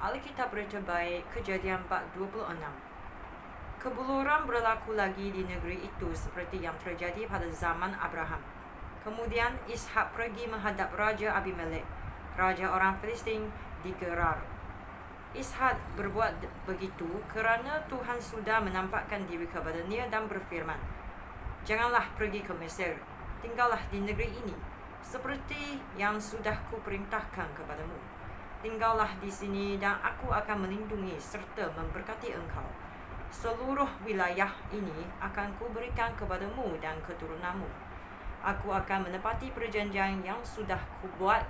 Alkitab Berita Baik, Kejadian 4:26. Kebuluran berlaku lagi di negeri itu seperti yang terjadi pada zaman Abraham. Kemudian Ishak pergi menghadap Raja Abimelek, raja orang Filistin di Gerar. Ishak berbuat begitu kerana Tuhan sudah menampakkan diri kepadanya dan berfirman, "Janganlah pergi ke Mesir, tinggallah di negeri ini, seperti yang sudah kuperintahkan kepadamu. Tinggallah di sini dan aku akan melindungi serta memberkati engkau. Seluruh wilayah ini akan kuberikan kepadamu dan keturunanmu. Aku akan menepati perjanjian yang sudah kubuat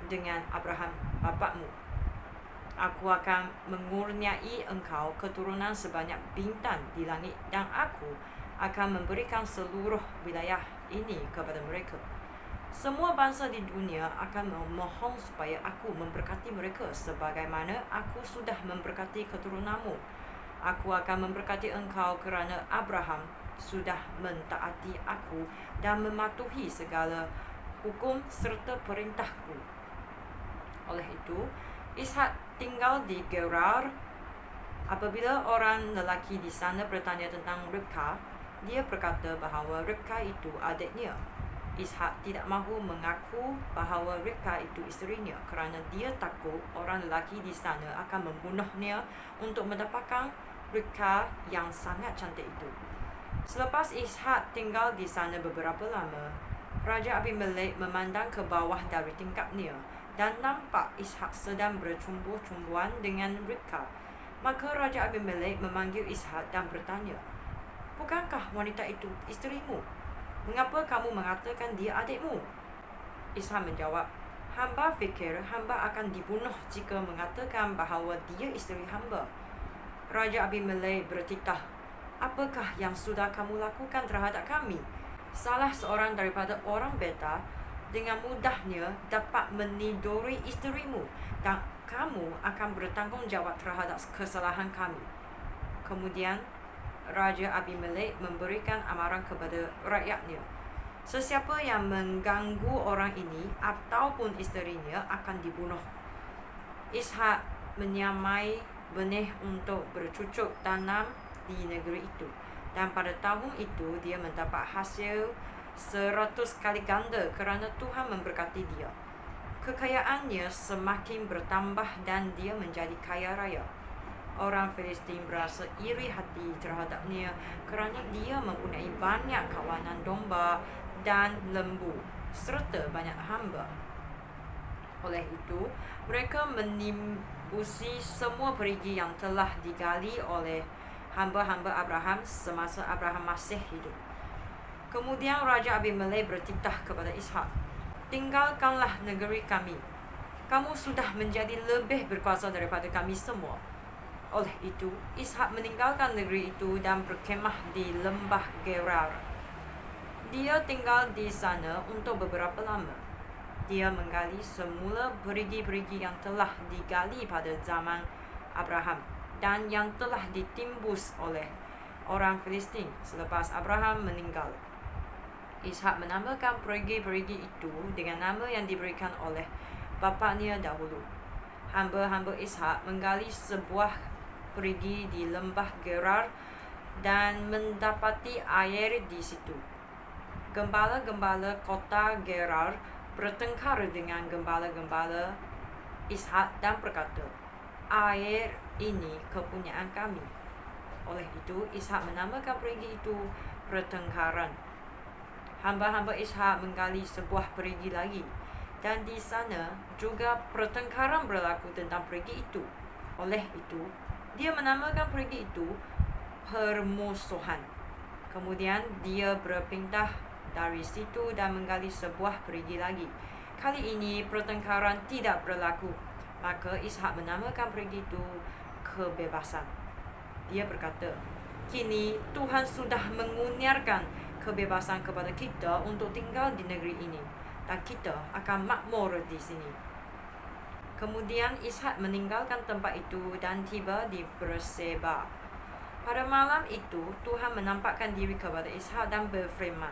dengan Abraham bapakmu. Aku akan mengurniai engkau keturunan sebanyak bintang di langit dan aku akan memberikan seluruh wilayah ini kepada mereka. Semua bangsa di dunia akan memohon supaya aku memberkati mereka sebagaimana aku sudah memberkati keturunanmu. Aku akan memberkati engkau kerana Abraham sudah mentaati aku dan mematuhi segala hukum serta perintahku." Oleh itu, Ishak tinggal di Gerar. Apabila orang lelaki di sana bertanya tentang Ribka, dia berkata bahawa Ribka itu adiknya. Ishak tidak mahu mengaku bahawa Ribka itu isterinya kerana dia takut orang lelaki di sana akan membunuhnya untuk mendapatkan Ribka yang sangat cantik itu. Selepas Ishak tinggal di sana beberapa lama, Raja Abimelek memandang ke bawah dari tingkapnya dan nampak Ishak sedang bercumbu-cumbuan dengan Ribka. Maka Raja Abimelek memanggil Ishak dan bertanya, "Bukankah wanita itu isterimu? Mengapa kamu mengatakan dia adikmu?" Ishak menjawab, "Hamba fikir hamba akan dibunuh jika mengatakan bahawa dia isteri hamba." Raja Abimelek bertitah, "Apakah yang sudah kamu lakukan terhadap kami? Salah seorang daripada orang beta dengan mudahnya dapat meniduri isterimu dan kamu akan bertanggungjawab terhadap kesalahan kami." Kemudian Raja Abimelek memberikan amaran kepada rakyatnya, "Sesiapa yang mengganggu orang ini ataupun isterinya akan dibunuh." Ishak menyamai benih untuk bercucuk tanam di negeri itu, dan pada tahun itu dia mendapat hasil 100 kali ganda kerana Tuhan memberkati dia. Kekayaannya semakin bertambah dan dia menjadi kaya raya. Orang Filistin berasa iri hati terhadapnya kerana dia mempunyai banyak kawanan domba dan lembu serta banyak hamba. Oleh itu, mereka menimbusi semua perigi yang telah digali oleh hamba-hamba Abraham semasa Abraham masih hidup. Kemudian Raja Abimelek bertitah kepada Ishak, "Tinggalkanlah negeri kami. Kamu sudah menjadi lebih berkuasa daripada kami semua." Oleh itu, Ishak meninggalkan negeri itu dan berkemah di lembah Gerar. Dia tinggal di sana untuk beberapa lama. Dia menggali semula perigi-perigi yang telah digali pada zaman Abraham dan yang telah ditimbus oleh orang Filistin selepas Abraham meninggal. Ishak menamakan perigi-perigi itu dengan nama yang diberikan oleh bapaknya dahulu. Hamba-hamba Ishak menggali sebuah perigi di lembah Gerar dan mendapati air di situ. Gembala-gembala kota Gerar bertengkar dengan gembala-gembala Ishak dan berkata, "Air ini kepunyaan kami." Oleh itu, Ishak menamakan perigi itu pertengkaran. Hamba-hamba Ishak menggali sebuah perigi lagi, dan di sana juga pertengkaran berlaku tentang perigi itu. Oleh itu, dia menamakan perigi itu permusuhan. Kemudian dia berpindah dari situ dan menggali sebuah perigi lagi. Kali ini pertengkaran tidak berlaku. Maka Ishak menamakan perigi itu kebebasan. Dia berkata, "Kini Tuhan sudah mengurniakan kebebasan kepada kita untuk tinggal di negeri ini, dan kita akan makmur di sini." Kemudian Ishak meninggalkan tempat itu dan tiba di Berseba. Pada malam itu, Tuhan menampakkan diri kepada Ishak dan berfirman,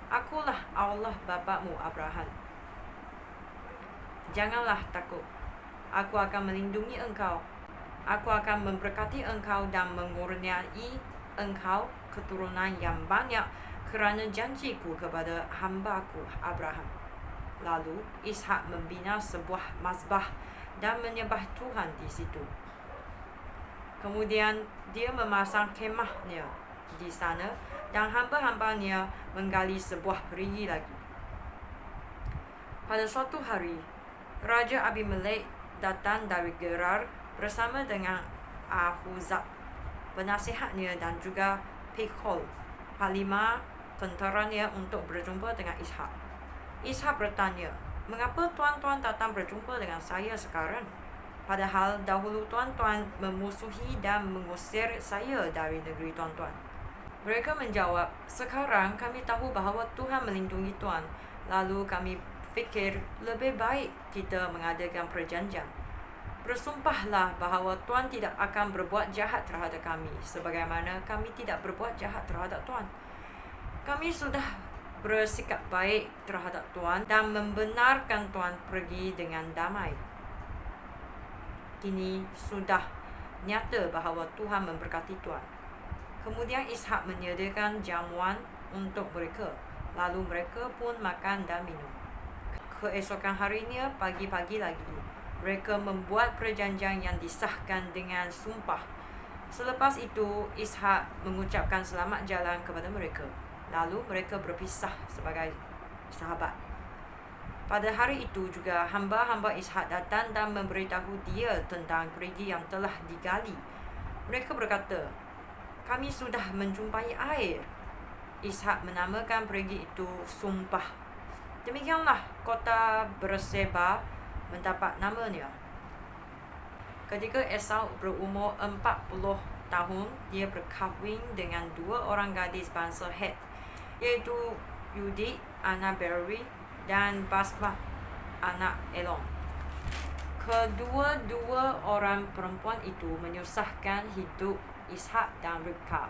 "Akulah Allah bapakmu Abraham. Janganlah takut. Aku akan melindungi engkau. Aku akan memberkati engkau dan mengurniai engkau keturunan yang banyak kerana janjiku kepada hamba-Ku Abraham. Lalu Ishak membina sebuah mazbah dan menyembah Tuhan di situ. Kemudian dia memasang kemahnya di sana dan hamba-hambanya menggali sebuah perigi lagi. Pada suatu hari, Raja Abimelek datang dari Gerar bersama dengan Ahuzab, penasihatnya, dan juga Pikhol, panglima tenteranya, untuk berjumpa dengan Ishak. Ishak bertanya, "Mengapa tuan-tuan datang berjumpa dengan saya sekarang? Padahal dahulu tuan-tuan memusuhi dan mengusir saya dari negeri tuan-tuan." Mereka menjawab, "Sekarang kami tahu bahawa Tuhan melindungi tuan. Lalu kami fikir lebih baik kita mengadakan perjanjian. Bersumpahlah bahawa tuan tidak akan berbuat jahat terhadap kami, sebagaimana kami tidak berbuat jahat terhadap tuan. Kami sudah bersikap baik terhadap tuan dan membenarkan tuan pergi dengan damai. Kini sudah nyata bahawa Tuhan memberkati tuan." Kemudian Ishak menyediakan jamuan untuk mereka. Lalu mereka pun makan dan minum. Keesokan harinya, pagi-pagi lagi, mereka membuat perjanjian yang disahkan dengan sumpah. Selepas itu, Ishak mengucapkan selamat jalan kepada mereka. Lalu mereka berpisah sebagai sahabat. Pada hari itu juga, hamba-hamba Ishak datang dan memberitahu dia tentang perigi yang telah digali. Mereka berkata, "Kami sudah menjumpai air." Ishak menamakan perigi itu Sumpah. Demikianlah kota Berseba mendapat namanya. Ketika Esau berumur 40 tahun, dia berkahwin dengan 2 orang gadis bangsa Het, iaitu Yudit anak Beeri dan Basmat anak Elon. Kedua-dua orang perempuan itu menyusahkan hidup Ishak dan Ribkah.